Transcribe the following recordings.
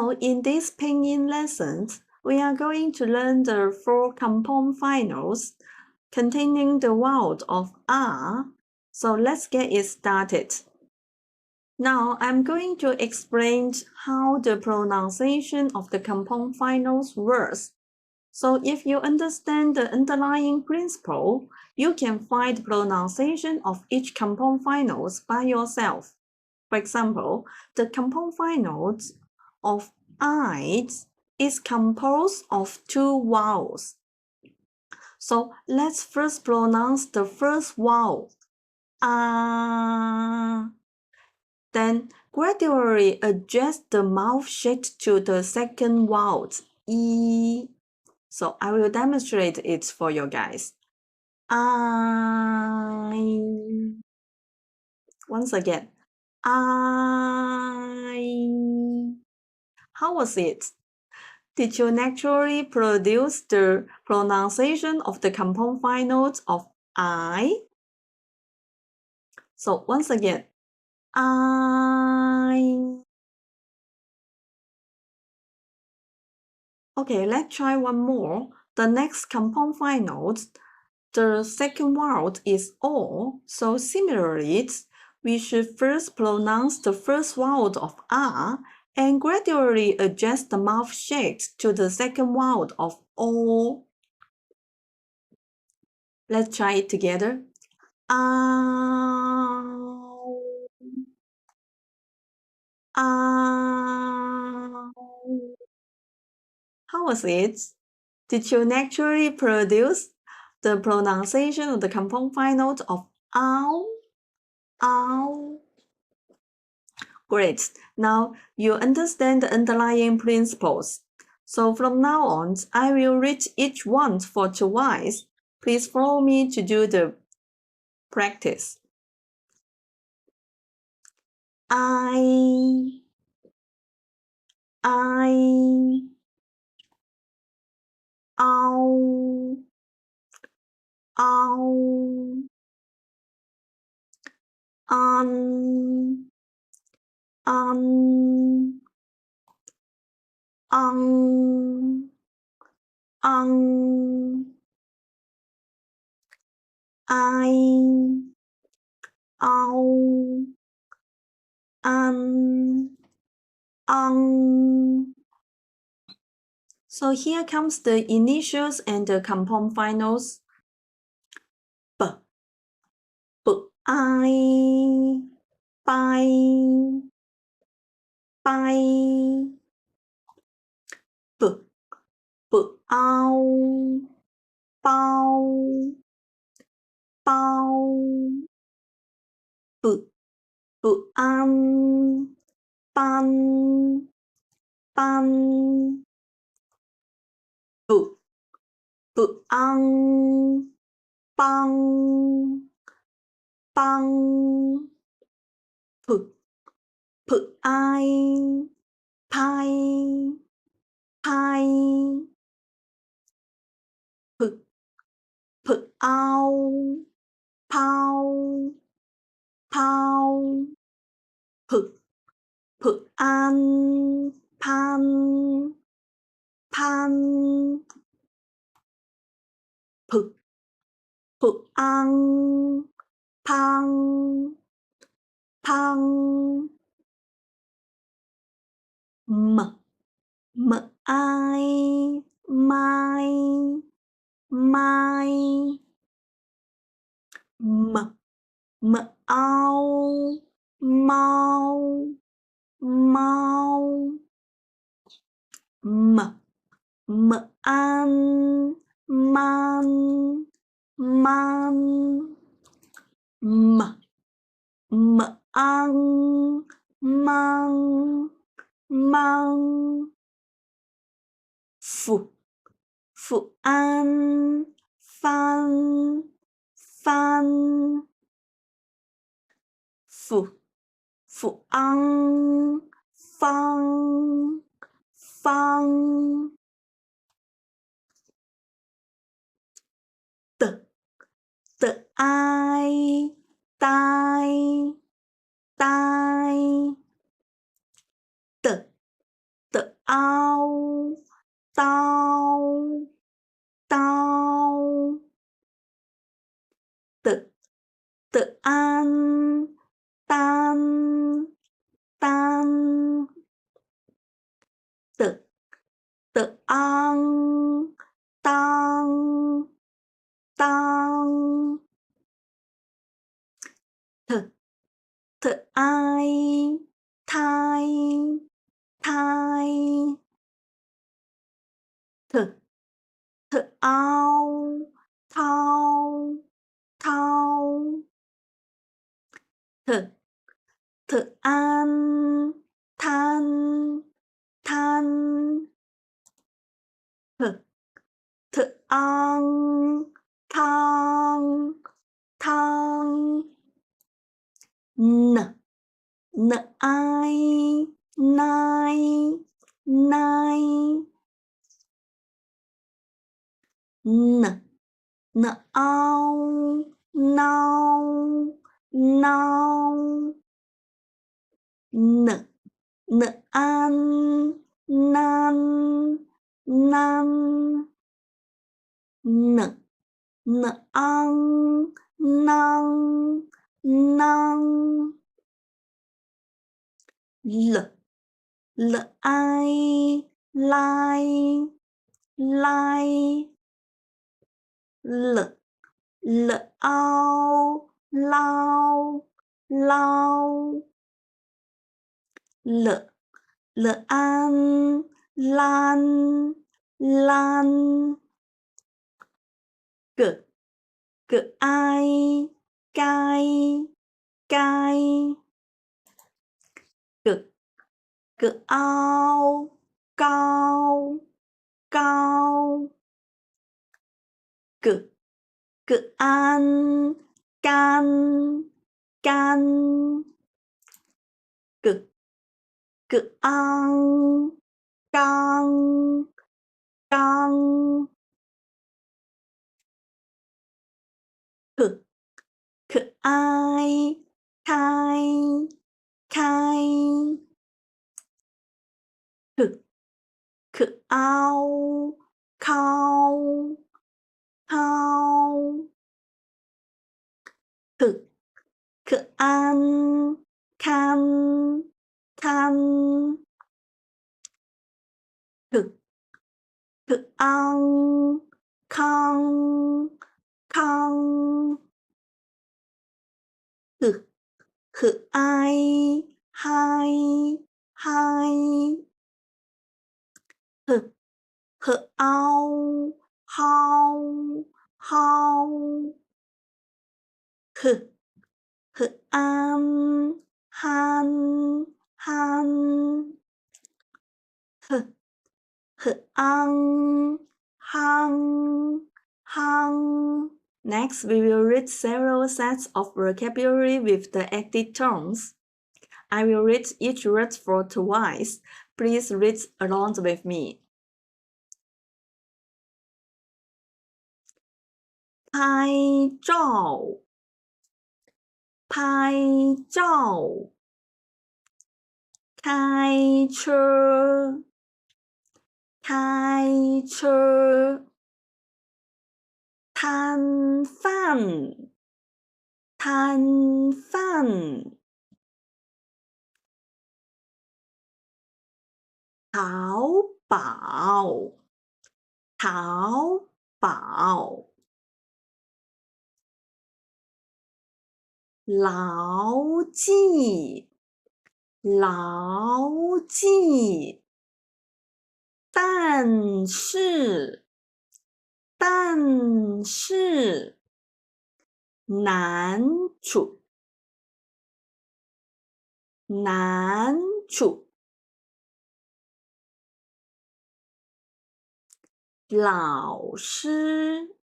Now, in this Pinyin lessons, we are going to learn the 4 compound finals containing the vowel of R. So let's get it started. Now, I'm going to explain how the pronunciation of the compound finals works. So if you understand the underlying principle, you can find the pronunciation of each compound finals by yourself. For example, the compound finals of I is composed of 2 vowels. So let's first pronounce the first vowel, ah. Then gradually adjust the mouth shape to the second vowel, e. So I will demonstrate it for you guys. I. Once again, I. How was it? Did you naturally produce the pronunciation of the compound finals of I? So once again, I. Okay, let's try one more. The next compound finals, the second word is O. So similarly, we should first pronounce the first word of R and gradually adjust the mouth shape to the second word of O. Let's try it together. Ow. Ow. How was it? Did you naturally produce the pronunciation of the compound finals of ow? Ow. Great. Now you understand the underlying principles. So from now on, I will read each one for twice. Please follow me to do the practice. I, ow, ow, un, un, un, I, ow, So here comes the initials and the compound finals. B, b, I, by, b, b, ow, bao, b, b, ban, b, b, bang, p, p, pai, p, p, ow, pow, p, p, pan, p, p, pang, m, I, my, m, ow, mau, m, man, m, mang, f, fan, f, fang, t, I, tai, t, ao, tao, tao. Tự an, tan, tan. Tự an, tăng, tăng. Tự ai, thai, thai. Tự ao, thao, thao. Tự an, than, than. Tự an, thang, thang. N ai, nai, nai. N ao, nao, nao. N an, nan, nan. N ăn, năng, năng. L ai, lai, lai. L ao, lao, lao. L an, lan, lan. G ai, cai, cai. G ao, cao, cao. G an, can, can. G an, cang, cang. K ai, khai, khai. K ao, khao, khao. K an, khan, khan. K an, khang, khang. K ai, hai, hai. H ao, hao, hao. H an, han, han. H an, hang, hang. Next, we will read several sets of vocabulary with the active tones. I will read each word for twice. Please read along with me. 拍照，拍照。开车，开车。摊贩，摊贩。淘宝，淘宝。牢记，牢记。但是，但是。难处，难处。老师，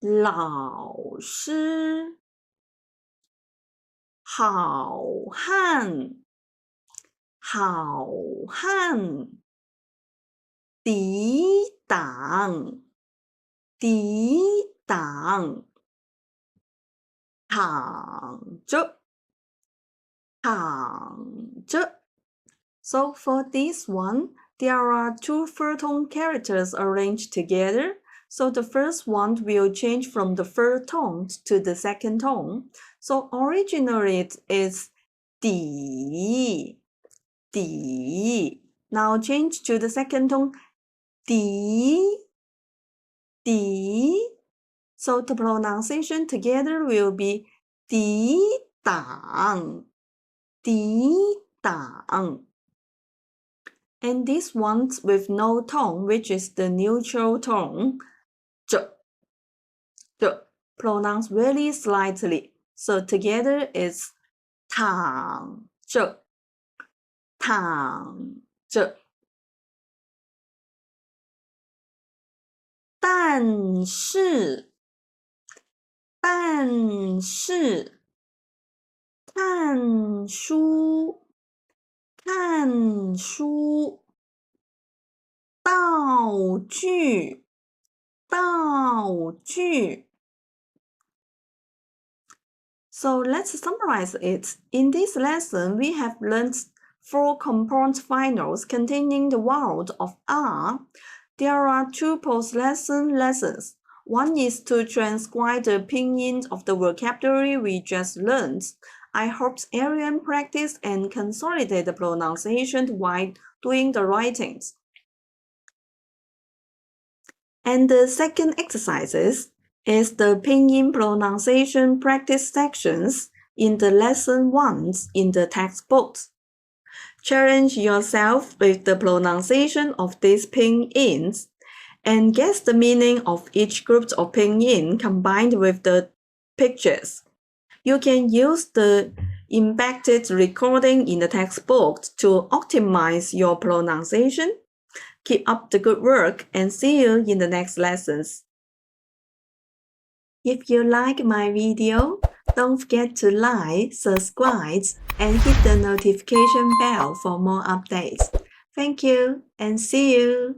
老师。好汉，好汉。抵挡，抵挡。躺着，躺着。So for this one, There are two third tone characters arranged together, so the first one will change from the third tone to the second tone. So originally it is di, di. Now change to the second tone, di, di. So the pronunciation together will be di dang, di dang. And this one with no tone, which is the neutral tone, zh, pronounced very slightly. So together it's tang, zh, tang, zh. 但是看书道具 So let's summarize it. In this lesson, we have learned 4 compound finals containing the vowel of R. There are 2 post-lesson lessons. One is to transcribe the pinyin of the vocabulary we just learned. I hope everyone practice and consolidate the pronunciation while doing the writings. And the second exercises is the Pinyin pronunciation practice sections in the lesson 1 in the textbooks. Challenge yourself with the pronunciation of these Pinyins and guess the meaning of each group of Pinyin combined with the pictures. You can use the embedded recording in the textbook to optimize your pronunciation. Keep up the good work and see you in the next lessons. If you like my video, don't forget to like, subscribe, and hit the notification bell for more updates. Thank you and see you!